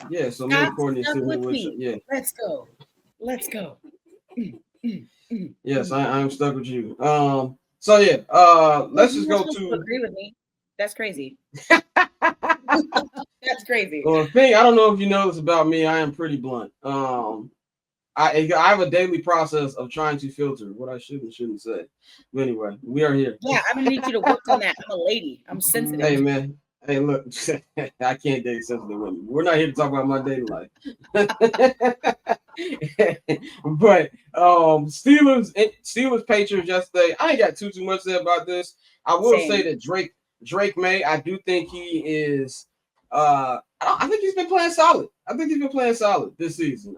Yeah, so me and Scott's Courtney stuck sitting here with with you. me. Yeah. Let's go. Let's go. Yes, I'm stuck with you. So yeah, let's You're just not go supposed to to agree with me. That's crazy. That's crazy. well, thing I don't know if you know this about me. I am pretty blunt. I have a daily process of trying to filter what I should and shouldn't say. But anyway, we are here. Yeah, I'm gonna need you to work on that. I'm a lady. I'm Hey sensitive. man. Hey, look, I can't date sensitive women. We're not here to talk about my dating life. But Steelers Patriots yesterday. I ain't got too much to say about this. I will say Same. that Drake May, I do think he is I think he's been playing solid. I think he's been playing solid this season.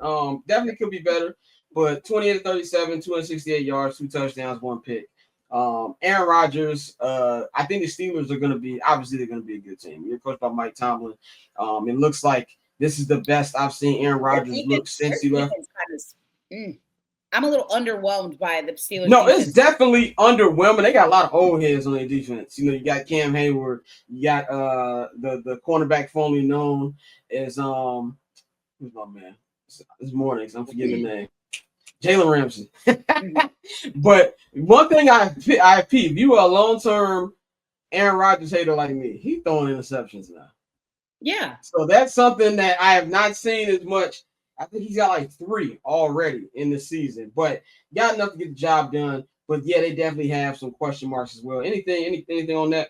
Definitely could be better, but 28-37, 268 yards, 2 touchdowns, 1 pick. Aaron Rodgers, I think the Steelers are going to be, obviously, they're going to be a good team. You're coached by Mike Tomlin. It looks like this is the best I've seen Aaron Rodgers look Their since he left. defense kind of. I'm a little underwhelmed by the Steelers No, it's defense. definitely underwhelming. They got a lot of old heads on their defense. You know, you got Cam Hayward, you got the cornerback formerly known as who's my man? This morning, I'm forgetting the name. Jalen Ramsey. But one thing I peep, you are a long-term Aaron Rodgers hater like me. He's throwing interceptions now. Yeah. So that's something that I have not seen as much. I think he's got like 3 already in the season, but got enough to get the job done. But yeah, they definitely have some question marks as well. Anything on that?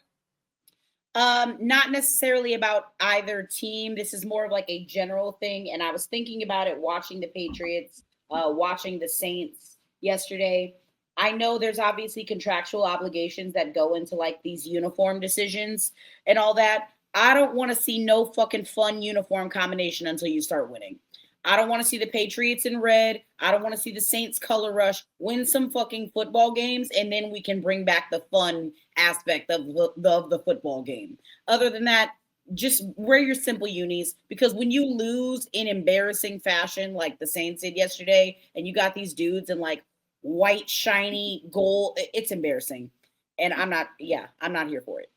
Not necessarily about either team. This is more of like a general thing. And I was thinking about it watching the Patriots, watching the Saints yesterday. I know there's obviously contractual obligations that go into like these uniform decisions and all that. I don't want to see no fucking fun uniform combination until you start winning. I don't want to see the Patriots in red. I don't want to see the Saints color rush. Win some fucking football games, and then we can bring back the fun aspect of the football game. Other than that, just wear your simple unis, because when you lose in embarrassing fashion like the Saints did yesterday, and you got these dudes in like white shiny gold, it's embarrassing. And I'm not here for it.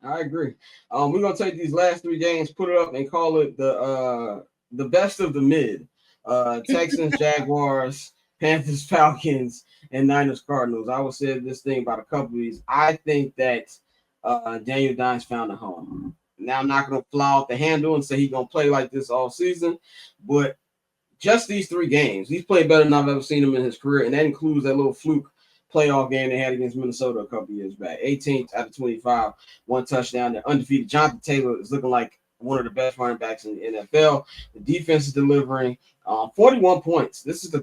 I agree. We're gonna take these last 3 games, put it up, and call it the best of the mid. Texans, Jaguars, Panthers, Falcons, and Niners, Cardinals. I will say this thing about a couple of these. I think that Daniel Dimes found a home. Now I'm not gonna fly off the handle and say he's gonna play like this all season, but just these 3 games, he's played better than I've ever seen him in his career, and that includes that little fluke playoff game they had against Minnesota a couple years back. 18th out of 25, 1 touchdown. They're undefeated. Jonathan Taylor is looking like one of the best running backs in the NFL. The defense is delivering 41 points. This is the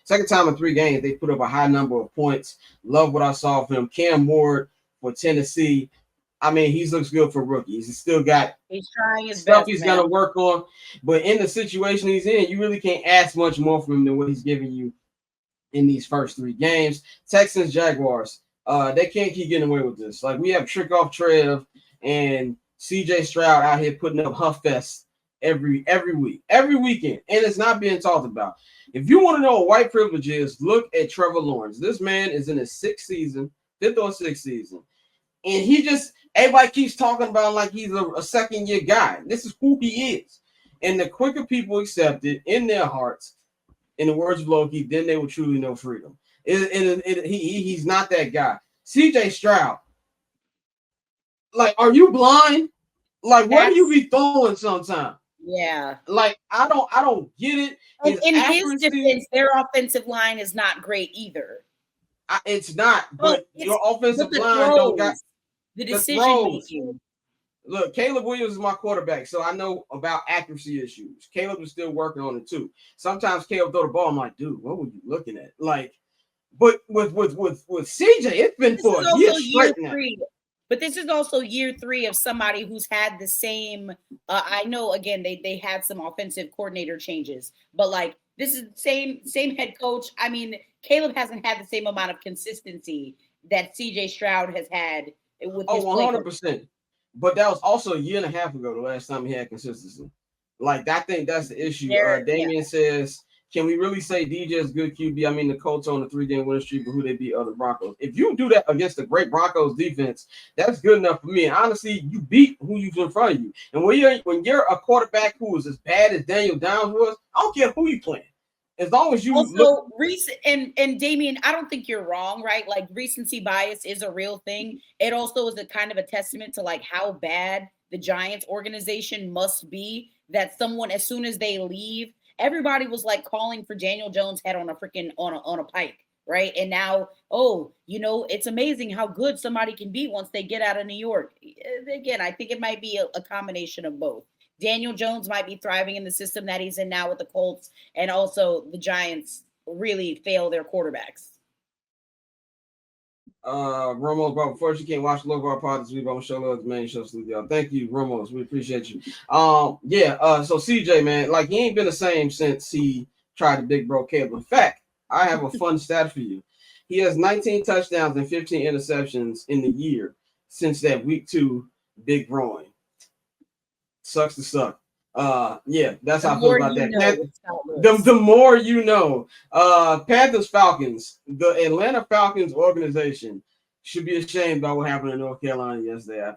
second time in 3 games they put up a high number of points. Love what I saw from him. Cam Ward for Tennessee. I mean, he looks good for rookies. He's still got trying his stuff best, he's man. got to work on. But in the situation he's in, you really can't ask much more from him than what he's giving you in these first 3 games. Texans, Jaguars, they can't keep getting away with this. Like, we have Trick Off Trev and CJ Stroud out here putting up Huff Fest every week, every weekend, and it's not being talked about. If you want to know what white privilege is, look at Trevor Lawrence. This man is in his 5th or 6th season, and everybody keeps talking about him like he's a second-year guy. This is who he is. And the quicker people accept it in their hearts, in the words of Loki, then they will truly know freedom. He's not that guy. CJ Stroud, like, are you blind? Like, where do you be throwing sometimes? Yeah. Like, I don't get it. His his defense, their offensive line is not great either. It's not, but your offensive line don't got the decision making. Look, Caleb Williams is my quarterback, so I know about accuracy issues. Caleb is still working on it too. Sometimes Caleb throw the ball, I'm like, dude, what were you looking at? Like, but with CJ, it's been for a year straight now. But this is also year 3 of somebody who's had the same. I know, again, they had some offensive coordinator changes, but like, this is the same head coach. I mean, Caleb hasn't had the same amount of consistency that CJ Stroud has had with his 100%. But that was also a year and a half ago, the last time he had consistency. Like, I think that's the issue. Damian says can we really say DJ is good QB? I mean, the Colts on a 3-game winning streak, but who they beat other Broncos. If you do that against the great Broncos defense, that's good enough for me. And honestly, you beat who you's in front of you. And when you're a quarterback who is as bad as Daniel Downs was, I don't care who you playing. As long as you also recent and Damien, I don't think you're wrong, right? Like recency bias is a real thing. It also is a kind of a testament to like how bad the Giants organization must be that someone, as soon as they leave, everybody was like calling for Daniel Jones' head on a freaking on a pike, right? And now, oh, it's amazing how good somebody can be once they get out of New York. Again, I think it might be a combination of both. Daniel Jones might be thriving in the system that he's in now with the Colts, and also the Giants really fail their quarterbacks. Romos, bro, before you can't watch the local pod this week, I'm gonna show love the main show salute y'all. Thank you, Romos. We appreciate you. So CJ, man, like he ain't been the same since he tried to big bro Caleb. In fact, I have a fun stat for you. He has 19 touchdowns and 15 interceptions in the year since that week 2 big growing. Sucks to suck. That's how I feel about that. The more you know. Panthers Falcons, the Atlanta Falcons organization should be ashamed about what happened in North Carolina yesterday.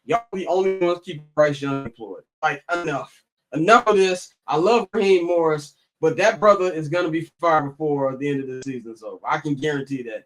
Y'all the only ones keeping Bryce Young employed. Like enough of this. I love Raheem Morris, but that brother is gonna be fired before the end of the season. So I can guarantee that.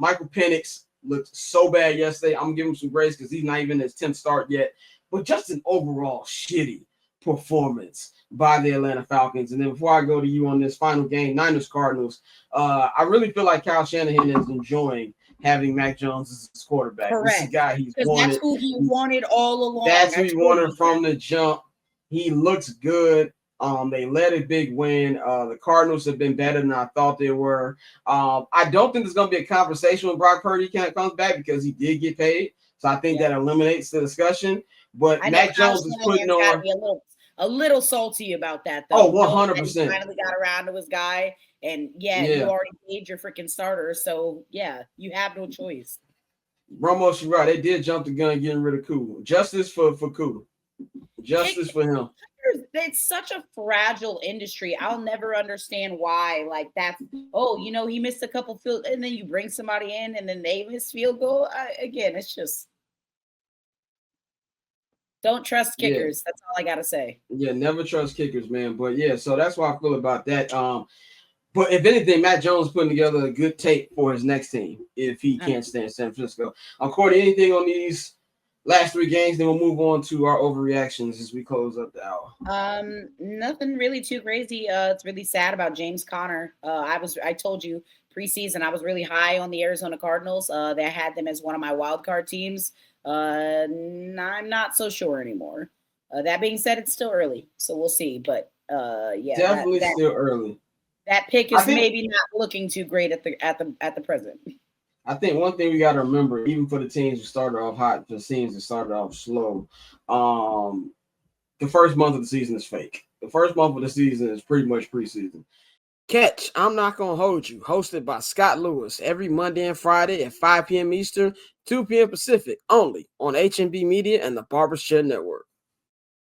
Michael Penix looked so bad yesterday. I'm gonna give him some grace because he's not even his 10th start yet. But just an overall shitty performance by the Atlanta Falcons. And then before I go to you on this final game, Niners Cardinals, I really feel like Kyle Shanahan is enjoying having Mac Jones as his quarterback. Correct. This is the guy he's wanted. That's who he wanted all along. That's who he wanted from the jump. He looks good. They led a big win. The Cardinals have been better than I thought they were. I don't think there's going to be a conversation when Brock Purdy comes back because he did get paid. So I think that eliminates the discussion. But Mac Jones is putting on a little salty about that, though. Oh, 100%. Finally got around to his guy, and you already paid your freaking starter, so you have no choice. Ramos, you're right. They did jump the gun getting rid of Koo. Justice for Koo. Justice for him. It's such a fragile industry. I'll never understand why. Like that's he missed a couple field, and then you bring somebody in, and then they miss field goal. Again, it's just. Don't trust kickers. That's all I gotta say. Yeah, never trust kickers, man. But so that's why I feel about that. But if anything, Matt Jones putting together a good tape for his next team if he can't stand San Francisco. Courtney, anything on these last 3 games? Then we'll move on to our overreactions as we close up the hour. Nothing really too crazy. It's really sad about James Conner. I told you preseason I was really high on the Arizona Cardinals. They had them as one of my wild card teams. I'm not so sure anymore. That being said, it's still early, so we'll see. But definitely still early. That pick is maybe not looking too great at the present. I think one thing we got to remember, even for the teams who started off hot, for the teams that started off slow, the first month of the season is fake. The first month of the season is pretty much preseason. Catch I'm Not Gonna Hold You, hosted by Scott Lewis, every Monday and Friday at 5 p.m. Eastern, 2 p.m. Pacific, only on HNB Media and the Barbershop Network.